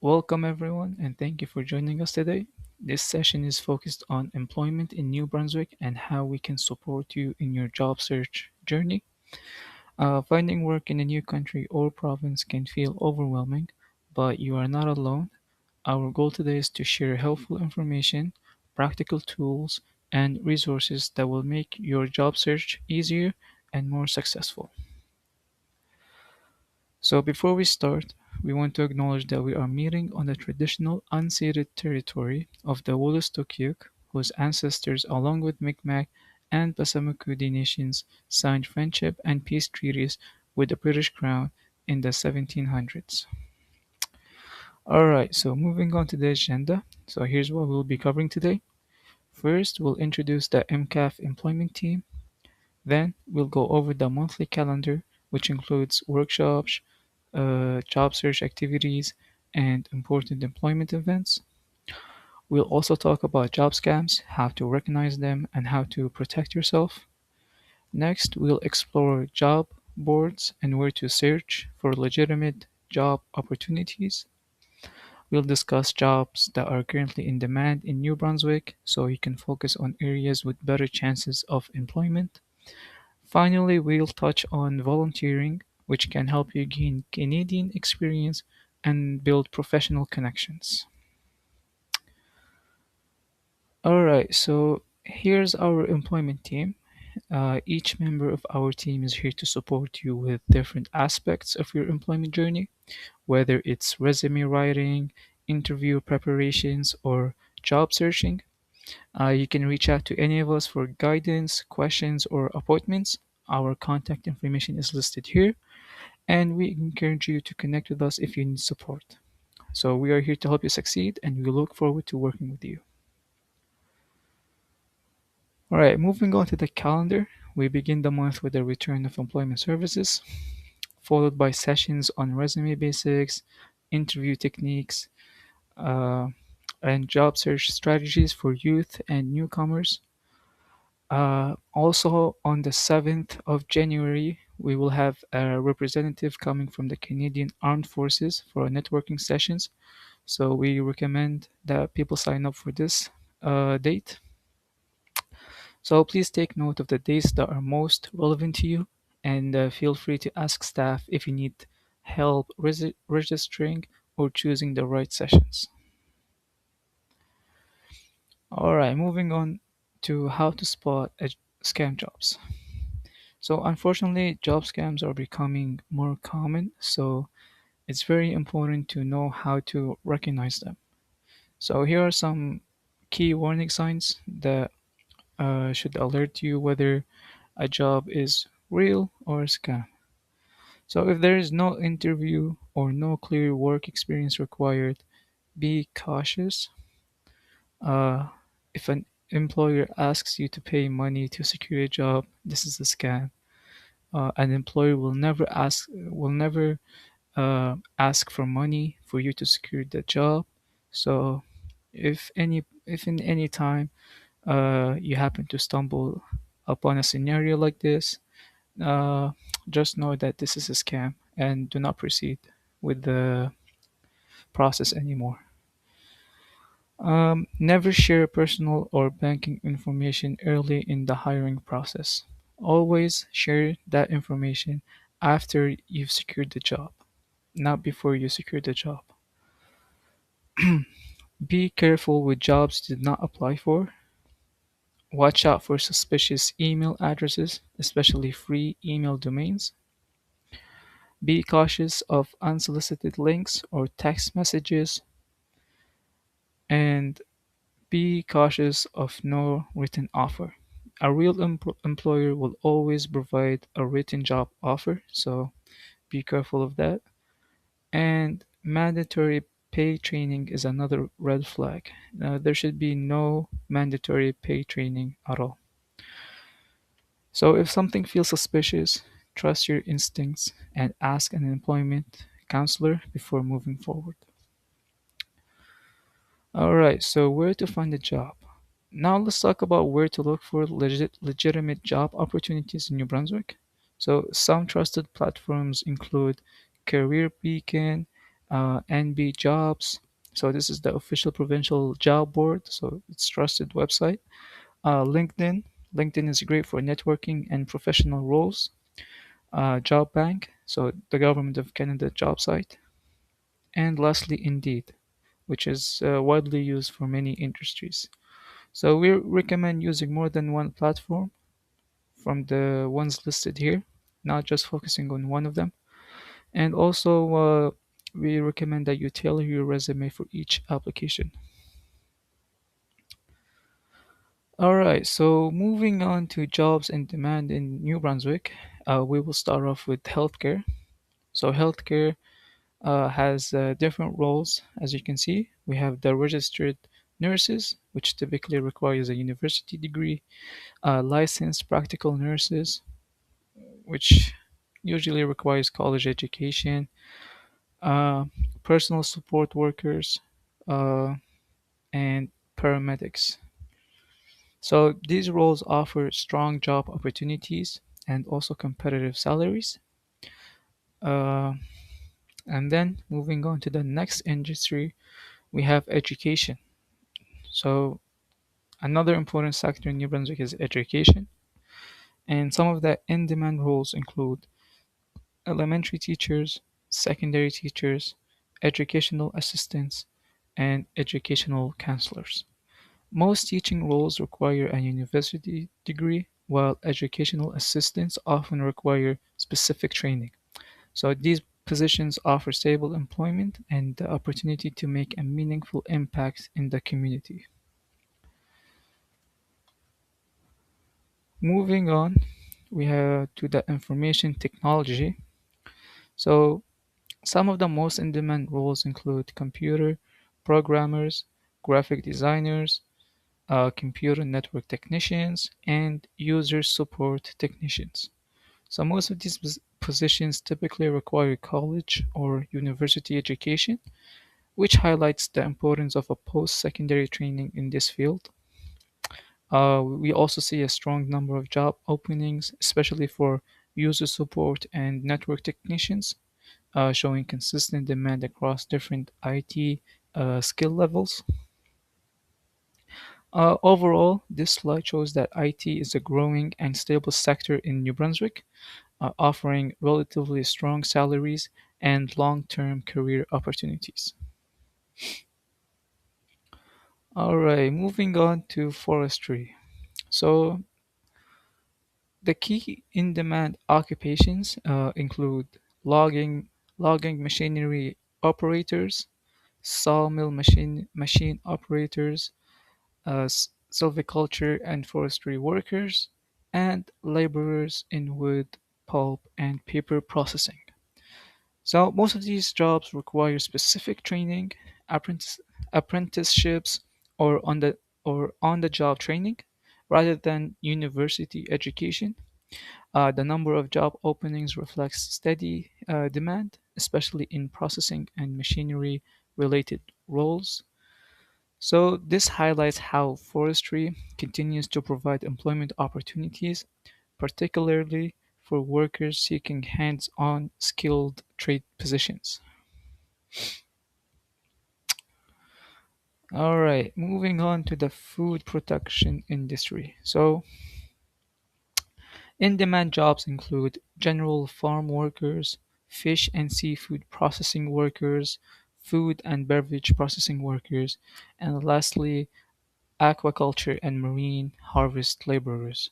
Welcome, everyone, and thank you for joining us today. This session is focused on employment in New Brunswick and how we can support you in your job search journey. Finding work in a new country or province can feel overwhelming, but you are not alone. Our goal today is to share helpful information, practical tools, and resources that will make your job search easier and more successful. So before we start, we want to acknowledge that we are meeting on the traditional unceded territory of the Wolastoqiyik, whose ancestors, along with Mi'kmaq and Passamaquoddy nations, signed friendship and peace treaties with the British Crown in the 1700s. Alright, so moving on to the agenda. So here's what we'll be covering today. First, we'll introduce the MCAF employment team. Then, we'll go over the monthly calendar, which includes workshops, job search activities, and important employment events. We'll also talk about job scams, how to recognize them, and how to protect yourself. Next, we'll explore job boards and where to search for legitimate job opportunities. We'll discuss jobs that are currently in demand in New Brunswick so you can focus on areas with better chances of employment. Finally, we'll touch on volunteering, which can help you gain Canadian experience and build professional connections. Alright, so here's our employment team. Each member of our team is here to support you with different aspects of your employment journey, whether it's resume writing, interview preparations, or job searching. You can reach out to any of us for guidance, questions, or appointments. Our contact information is listed here, and we encourage you to connect with us if you need support. So, we are here to help you succeed, and we look forward to working with you. All right, moving on to the calendar, we begin the month with the return of employment services, followed by sessions on resume basics, interview techniques, uh, and job search strategies for youth and newcomers. Also, on the 7th of January, we will have a representative coming from the Canadian Armed Forces for networking sessions. So, we recommend that people sign up for this date. So, please take note of the dates that are most relevant to you and feel free to ask staff if you need help registering or choosing the right sessions. All right, moving on to how to spot scam jobs. So, unfortunately, job scams are becoming more common, so it's very important to know how to recognize them. So, here are some key warning signs that should alert you whether a job is real or a scam. So, if there is no interview or no clear work experience required, be cautious. Uh, if an employer asks you to pay money to secure a job, this is a scam. An employer will never ask for money for you to secure the job. So if in any time you happen to stumble upon a scenario like this, uh, just know that this is a scam and do not proceed with the process anymore. Never share personal or banking information early in the hiring process. Always share that information after you've secured the job, not before you secure the job. Be careful with jobs you did not apply for. Watch out for suspicious email addresses, especially free email domains. Be cautious of unsolicited links or text messages. And be cautious of no written offer. A real employer will always provide a written job offer, so be careful of that. And mandatory pay training is another red flag. There should be no mandatory pay training at all. So if something feels suspicious, trust your instincts and ask an employment counselor before moving forward. All right, so where to find a job? Now let's talk about where to look for legitimate job opportunities in New Brunswick. So some trusted platforms include Career Beacon, NB Jobs. So this is the official provincial job board, so it's trusted website. LinkedIn. LinkedIn is great for networking and professional roles. Job Bank, so the Government of Canada job site. And lastly, Indeed, which is widely used for many industries. So we recommend using more than one platform from the ones listed here, not just focusing on one of them. And also, we recommend that you tailor your resume for each application. All right, so moving on to jobs and demand in New Brunswick, we will start off with healthcare. So, healthcare has different roles, as you can see. We have the registered nurses, which typically requires a university degree, licensed practical nurses, which usually requires college education, uh, personal support workers, uh, and paramedics. So these roles offer strong job opportunities and also competitive salaries. Uh, and then moving on to the next industry, we have education. So another important sector in New Brunswick is education, and some of the in-demand roles include elementary teachers, secondary teachers, educational assistants, and educational counselors. Most teaching roles require a university degree, while educational assistants often require specific training. So these positions offer stable employment and the opportunity to make a meaningful impact in the community. Moving on, we have to the information technology. So some of the most in-demand roles include computer programmers, graphic designers, computer network technicians, and user support technicians. So most of these positions typically require college or university education, which highlights the importance of a post-secondary training in this field. We also see a strong number of job openings, especially for user support and network technicians, showing consistent demand across different IT skill levels. Overall, this slide shows that IT is a growing and stable sector in New Brunswick, offering relatively strong salaries and long-term career opportunities. All right, moving on to forestry. So the key in-demand occupations include logging, logging machinery operators, sawmill machine operators, silviculture and forestry workers, and laborers in wood, pulp, and paper processing. So most of these jobs require specific training, apprentice, apprenticeships, or on the job training, rather than university education. The number of job openings reflects steady demand, especially in processing and machinery related roles. So this highlights how forestry continues to provide employment opportunities, particularly for workers seeking hands-on skilled trade positions. All right, moving on to the food production industry. So in-demand jobs include general farm workers, fish and seafood processing workers, food and beverage processing workers, and lastly, aquaculture and marine harvest laborers.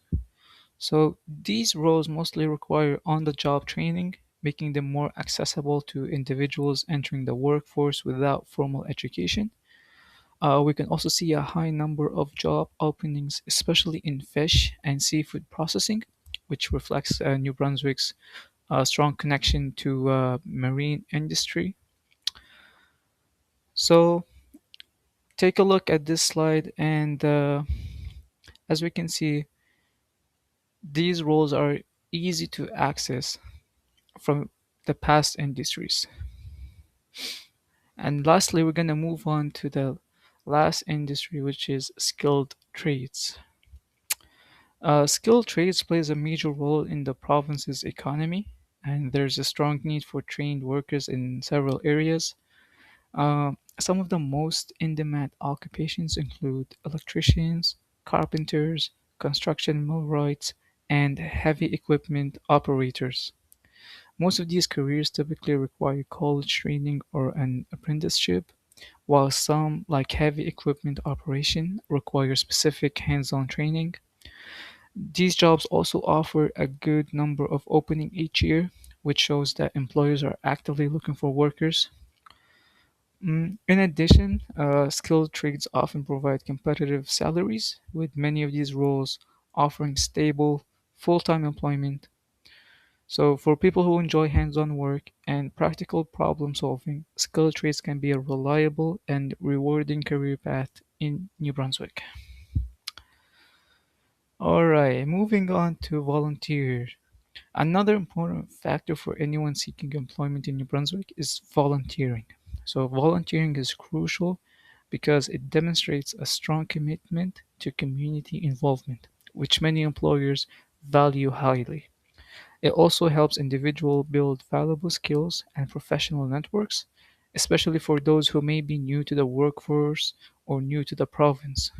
So these roles mostly require on-the-job training, making them more accessible to individuals entering the workforce without formal education. We can also see a high number of job openings, especially in fish and seafood processing, which reflects New Brunswick's strong connection to marine industry. So take a look at this slide, and as we can see, these roles are easy to access from the past industries. And lastly, we're going to move on to the last industry, which is skilled trades. Skilled trades plays a major role in the province's economy, and there's a strong need for trained workers in several areas. Some of the most in-demand occupations include electricians, carpenters, construction millwrights, and heavy equipment operators. Most of these careers typically require college training or an apprenticeship, while some, like heavy equipment operation, require specific hands-on training. These jobs also offer a good number of openings each year, which shows that employers are actively looking for workers. In addition, skilled trades often provide competitive salaries, with many of these roles offering stable, full-time employment. So, for people who enjoy hands-on work and practical problem solving, skilled trades can be a reliable and rewarding career path in New Brunswick. All right, moving on to volunteer. Another important factor for anyone seeking employment in New Brunswick is volunteering. So, volunteering is crucial because it demonstrates a strong commitment to community involvement, which many employers value highly. It also helps individuals build valuable skills and professional networks, especially for those who may be new to the workforce or new to the province.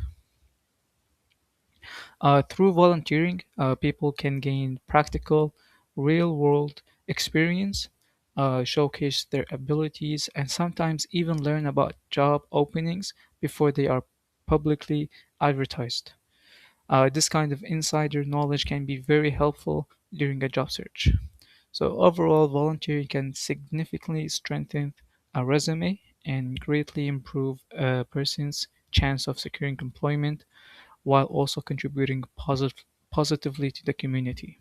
Through volunteering, people can gain practical, real world experience, showcase their abilities, and sometimes even learn about job openings before they are publicly advertised. This kind of insider knowledge can be very helpful during a job search. So, overall, volunteering can significantly strengthen a resume and greatly improve a person's chance of securing employment while also contributing positively to the community.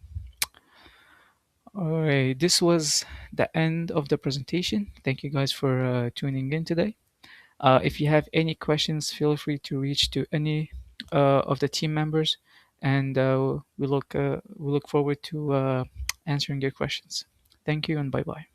All right, this was the end of the presentation. Thank you guys for tuning in today. If you have any questions, feel free to reach to any of the team members, and we look forward to answering your questions. Thank you and bye bye.